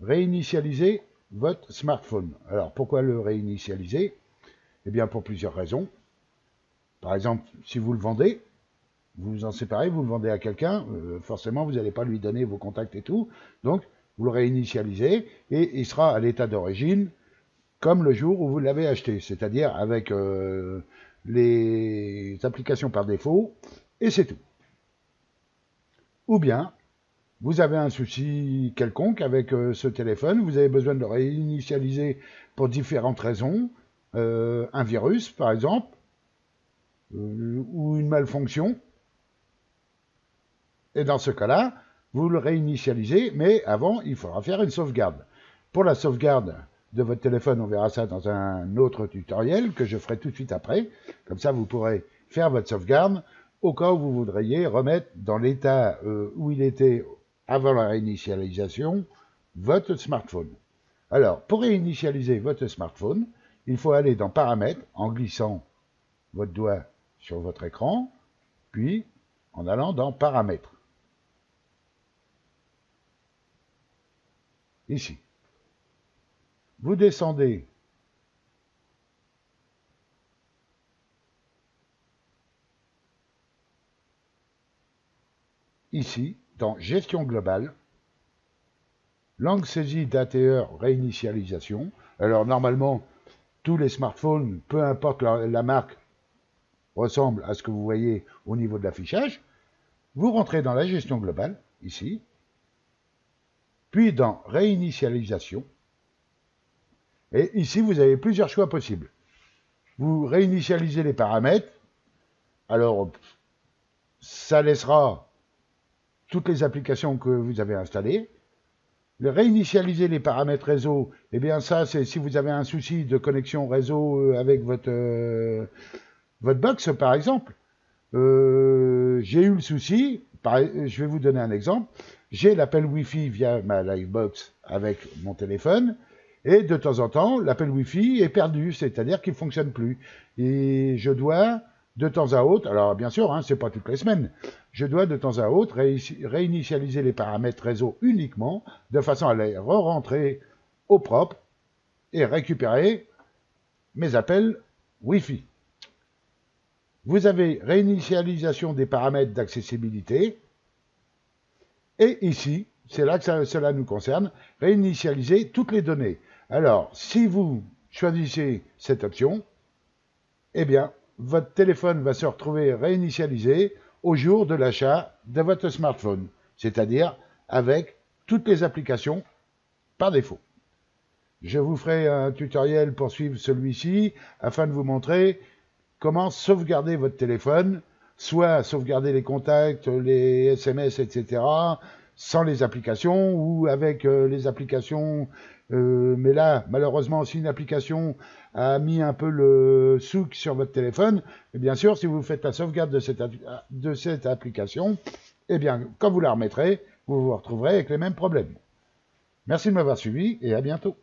réinitialiser votre smartphone. Alors, pourquoi le réinitialiser? Eh bien, pour plusieurs raisons. Par exemple, si vous le vendez, vous vous en séparez, vous le vendez à quelqu'un, forcément, vous n'allez pas lui donner vos contacts et tout. Donc, vous le réinitialisez et il sera à l'état d'origine comme le jour où vous l'avez acheté, c'est-à-dire avec les applications par défaut, et c'est tout. Ou bien, vous avez un souci quelconque avec ce téléphone, vous avez besoin de le réinitialiser pour différentes raisons, un virus par exemple, ou une malfonction, et dans ce cas-là, vous le réinitialisez, mais avant, il faudra faire une sauvegarde. Pour la sauvegarde de votre téléphone, on verra ça dans un autre tutoriel que je ferai tout de suite après. Comme ça, vous pourrez faire votre sauvegarde au cas où vous voudriez remettre dans l'état où il était avant la réinitialisation votre smartphone. Alors, pour réinitialiser votre smartphone, il faut aller dans Paramètres en glissant votre doigt sur votre écran, puis en allant dans Paramètres. Ici. Vous descendez ici, dans Gestion globale, langue saisie d'ATR réinitialisation. Alors normalement, tous les smartphones, peu importe la marque, ressemblent à ce que vous voyez au niveau de l'affichage. Vous rentrez dans la gestion globale, ici, puis dans réinitialisation. Et ici, vous avez plusieurs choix possibles. Vous réinitialisez les paramètres. Alors, ça laissera toutes les applications que vous avez installées. Réinitialiser les paramètres réseau, eh bien ça, c'est si vous avez un souci de connexion réseau avec votre box, par exemple. J'ai eu le souci, je vais vous donner un exemple. J'ai l'appel Wi-Fi via ma Livebox avec mon téléphone, et de temps en temps, l'appel Wi-Fi est perdu, c'est-à-dire qu'il ne fonctionne plus. Et je dois, de temps à autre, alors bien sûr, hein, c'est pas toutes les semaines, je dois de temps à autre réinitialiser les paramètres réseau uniquement, de façon à les re-rentrer au propre et récupérer mes appels Wi-Fi. Vous avez réinitialisation des paramètres d'accessibilité. Et ici, c'est là que cela nous concerne, réinitialiser toutes les données. Alors, si vous choisissez cette option, eh bien, votre téléphone va se retrouver réinitialisé au jour de l'achat de votre smartphone, c'est-à-dire avec toutes les applications par défaut. Je vous ferai un tutoriel pour suivre celui-ci afin de vous montrer comment sauvegarder votre téléphone, soit sauvegarder les contacts, les SMS, etc., sans les applications ou avec les applications. Mais là, malheureusement, si une application a mis un peu le souk sur votre téléphone, et bien sûr, si vous faites la sauvegarde de cette application, eh bien, quand vous la remettrez, vous vous retrouverez avec les mêmes problèmes. Merci de m'avoir suivi et à bientôt.